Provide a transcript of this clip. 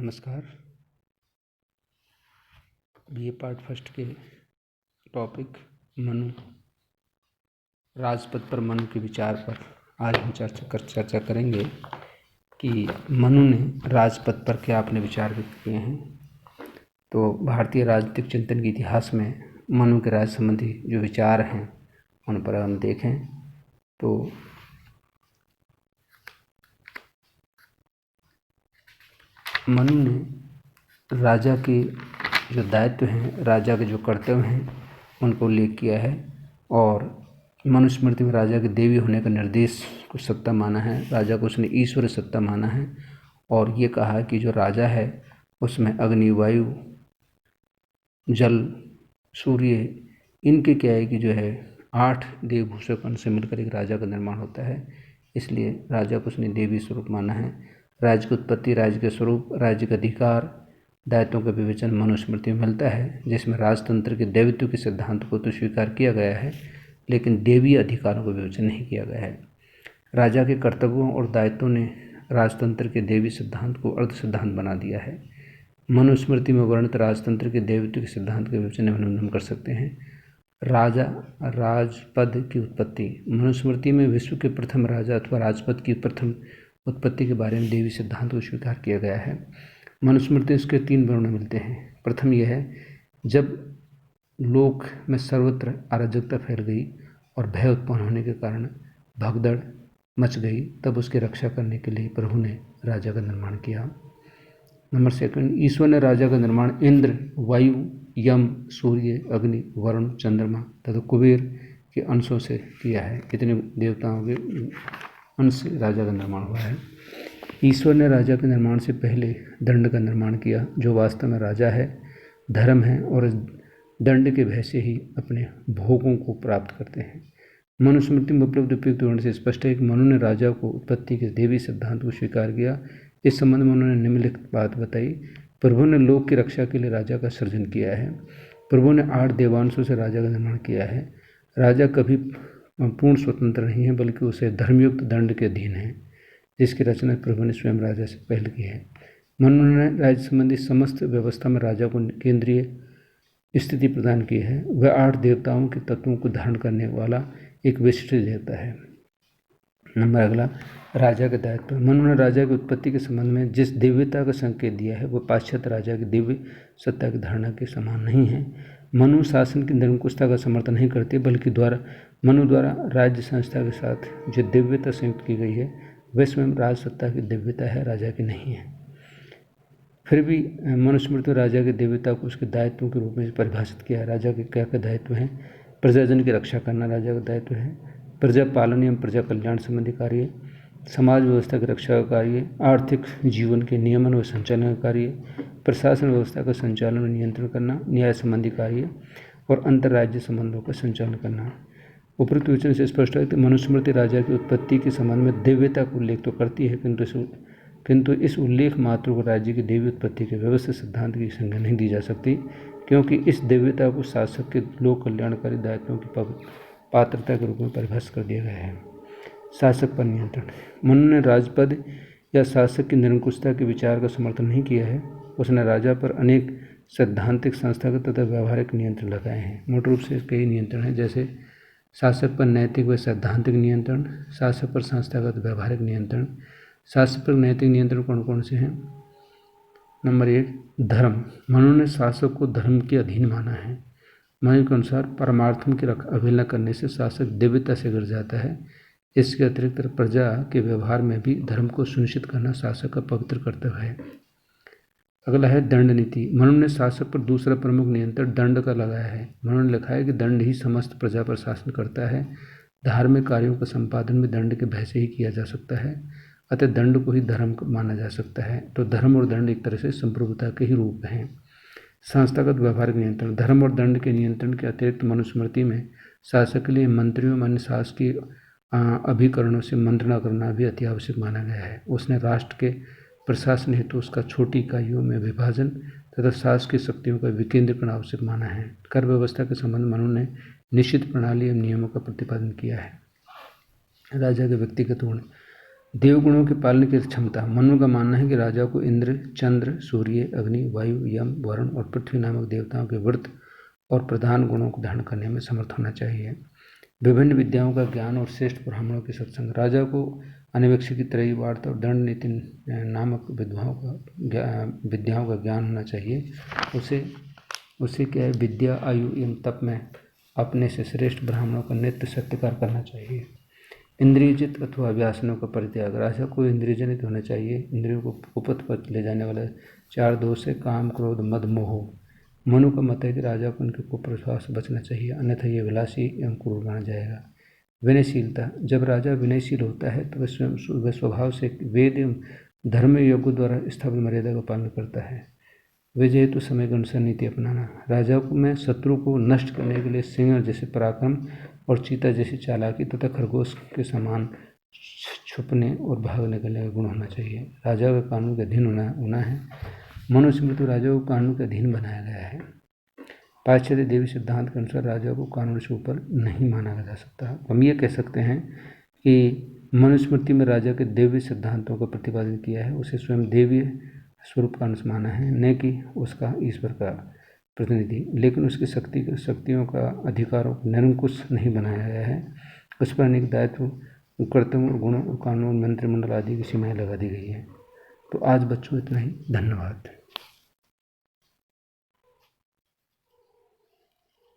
नमस्कार। BA part first के topic Manu, राजपद पर मनु के विचार पर आज हम चर्चा करेंगे कि मनु ने राजपद पर क्या अपने विचार व्यक्त किए हैं। तो भारतीय राजनीतिक चिंतन के इतिहास में मनु के राज संबंधी जो विचार हैं उन पर हम देखें तो मनु ने राजा के जो दायित्व हैं, राजा के जो कर्तव्य हैं, उनको उल्लेख किया है और मनुस्मृति में राजा के देवी होने का निर्देश को सत्ता माना है। राजा को उसने ईश्वर सत्ता माना है और ये कहा कि जो राजा है उसमें अग्नि, वायु, जल, सूर्य, इनके क्या है कि जो है 8 देवभूषण से मिलकर एक राजा का निर्माण होता है। इसलिए राजा को उसने देवी स्वरूप माना है। राज्य की उत्पत्ति, राज्य के स्वरूप, राज्य के अधिकार, दायित्वों का विवेचन मनुस्मृति में मिलता है, जिसमें राजतंत्र के देवत्व के सिद्धांत को तो स्वीकार किया गया है लेकिन देवी अधिकारों का विवेचन नहीं किया गया है। राजा के कर्तव्यों और दायित्वों ने राजतंत्र के देवी सिद्धांत को अर्ध सिद्धांत बना दिया है। मनुस्मृति में वर्णित राजतंत्र के देवत्व के सिद्धांत के विवेचन हम कर सकते हैं। राजा राजपद की उत्पत्ति, मनुस्मृति में विश्व के प्रथम राजा अथवा राजपद की प्रथम उत्पत्ति के बारे में देवी सिद्धांत को स्वीकार किया गया है। मनुस्मृति इसके 3 वर्णन मिलते हैं। प्रथम यह है, जब लोक में सर्वत्र अराजकता फैल गई और भय उत्पन्न होने के कारण भगदड़ मच गई, तब उसकी रक्षा करने के लिए प्रभु ने राजा का निर्माण किया। नंबर 2, ईश्वर ने राजा का निर्माण इंद्र, वायु, यम, सूर्य, अग्नि, वरुण, चंद्रमा तथा कुबेर के अंशों से किया है। इतने देवताओं के अंश से राजा का निर्माण हुआ है। ईश्वर ने राजा के निर्माण से पहले दंड का निर्माण किया, जो वास्तव में राजा है, धर्म है और दंड के भय से ही अपने भोगों को प्राप्त करते हैं। मनुस्मृति में उपलब्ध उपयुक्त विवरण से स्पष्ट है कि मनु ने राजा को उत्पत्ति के देवी सिद्धांत को स्वीकार किया। इस संबंध में उन्होंने निम्नलिखित बात बताई। प्रभु ने लोक की रक्षा के लिए राजा का सृजन किया है। प्रभु ने 8 देवांशों से राजा का निर्माण किया है। राजा कभी पूर्ण स्वतंत्र नहीं है, बल्कि उसे धर्मयुक्त दंड के अधीन है, जिसकी रचना प्रभु ने स्वयं राजा से पहले की है। मनु ने राज्य संबंधी समस्त व्यवस्था में राजा को केंद्रीय स्थिति प्रदान की है। वह 8 देवताओं के तत्वों को धारण करने वाला एक विशिष्ट देवता है। नंबर अगला, राजा के दायित्व। मनु ने राजा की उत्पत्ति के संबंध में जिस दिव्यता का संकेत दिया है वह पाश्चात्य राजा की दिव्य सत्ता की धारणा के समान नहीं है। मनु शासन की निरंकुशता का समर्थन नहीं करते, बल्कि मनु द्वारा राज्य संस्था के साथ जो दिव्यता संयुक्त की गई है वह स्वयं राज सत्ता की दिव्यता है, राजा की नहीं है। फिर भी मनुस्मृति राजा की दिव्यता को उसके दायित्वों के रूप में परिभाषित किया है। राजा के क्या क्या दायित्व हैं? प्रजाजन की रक्षा करना राजा का दायित्व है, प्रजा पालन एवं प्रजा कल्याण संबंधी कार्य, समाज व्यवस्था की रक्षा का कार्य, आर्थिक जीवन के नियमन व संचालन का कार्य, प्रशासन व्यवस्था का संचालन व नियंत्रण करना, न्याय संबंधी कार्य और अंतर्राज्य संबंधों का संचालन करना। उपरोक्त विवरण से स्पष्ट है कि मनुस्मृति राजा की उत्पत्ति के संबंध में दिव्यता का उल्लेख तो करती है, किंतु इस उल्लेख मात्र को राज्य की देवी उत्पत्ति के व्यवस्थित सिद्धांत की संज्ञा नहीं दी जा सकती, क्योंकि इस दिव्यता को शासक के लोक कल्याणकारी दायित्वों की पात्रता के रूप में परिभाषित कर दिया गया है। शासक पर नियंत्रण। मनु ने राजपद या शासक की निरंकुशता के विचार का समर्थन नहीं किया है। उसने राजा पर अनेक सैद्धांतिक, संस्थागत तथा व्यवहारिक नियंत्रण लगाए हैं। मोटे रूप से कई नियंत्रण हैं, जैसे शासक पर नैतिक व सैद्धांतिक नियंत्रण, शासक पर संस्थागत व्यवहारिक नियंत्रण। शासक पर नैतिक नियंत्रण कौन कौन से हैं? नंबर 1, धर्म। मनु ने शासक को धर्म के अधीन माना है। मनु के अनुसार परमार्थम की अवहेलना करने से शासक दिव्यता से गिर जाता है। इसके अतिरिक्त प्रजा के व्यवहार में भी धर्म को सुनिश्चित करना शासक का पवित्र कर्तव्य है। अगला है दंड नीति। मनु ने शासक पर दूसरा प्रमुख नियंत्रण दंड का लगाया है। मनु ने लिखा है कि दंड ही समस्त प्रजा पर शासन करता है। धार्मिक कार्यों का संपादन भी दंड के भय से ही किया जा सकता है, अतः दंड को ही धर्म माना जा सकता है। तो धर्म और दंड एक तरह से संप्रभुता के ही रूप हैं। संस्थागत व्यवहारिक नियंत्रण। धर्म और दंड के नियंत्रण के अतिरिक्त मनुस्मृति में शासक के लिए मंत्रियों व अन्य शासकीय अभिकरणों से मंत्रणा करना भी अति आवश्यक माना गया है। उसने राष्ट्र के प्रशासन हेतु उसका छोटी इकाइयों में विभाजन तथा शासकीय शक्तियों का विकेंद्रीकरण आवश्यक माना है। कर व्यवस्था के संबंध मनु ने निश्चित प्रणाली एवं नियमों का प्रतिपादन किया है। राजा के व्यक्तिगत गुण। देवगुणों के पालन की क्षमता। मनु का मानना है कि राजा को इंद्र, चंद्र, सूर्य, अग्नि, वायु, यम, वरुण और पृथ्वी नामक देवताओं के व्रत और प्रधान गुणों को धारण करने में समर्थ होना चाहिए। विभिन्न विद्याओं का ज्ञान और श्रेष्ठ ब्राह्मणों के सत्संग। राजा को अनवेक्षी की त्रयी वार्ता और दंड नीति नामक विद्याओं का ज्ञान होना चाहिए। उसे क्या है, विद्या, आयु एवं तप में अपने से श्रेष्ठ ब्राह्मणों का नित्य सत्कार करना चाहिए। इंद्रियजित अथवा व्यासनों का परित्याग। राजा को इंद्रियजनित होना चाहिए। इंद्रियों को कुपथ पर ले जाने वाले 4 दोष से काम, क्रोध, मद, मोह। मनु का मत है कि राजा को उनके कुप्रभाव से बचना चाहिए, अन्यथा ये विलासी एवं क्रूर माना जाएगा। विनयशीलता। जब राजा विनयशील होता है तो वह स्वभाव से वेद एवं धर्म योगों द्वारा स्थापित मर्यादा का पालन करता है। विजय हेतु समय के अनुसार नीति अपनाना। राजा में शत्रु को नष्ट करने के लिए सिंह जैसे पराक्रम और चीता जैसी चालाकी तथा खरगोश के समान छुपने और भागने के लिए गुण होना चाहिए। राजा का कानून के अधीन होना है। मनुस्मृति राजा को कानून के अधीन बनाया गया है। पाश्चात्य देवी सिद्धांत के अनुसार राजा को कानून से ऊपर नहीं माना जा सकता। हम ये कह सकते हैं कि मनुस्मृति में राजा के देवी सिद्धांतों का प्रतिपादन किया है, उसे स्वयं देवी स्वरूप का अंश माना है, न कि उसका ईश्वर का प्रतिनिधि। लेकिन उसकी शक्तियों का अधिकारों को निरंकुश नहीं बनाया गया है। उस पर अनेक दायित्व, कर्तव्य और गुणों और कानून, मंत्रिमंडल आदि की सीमाएं लगा दी गई हैं। तो आज बच्चों इतना ही। धन्यवाद।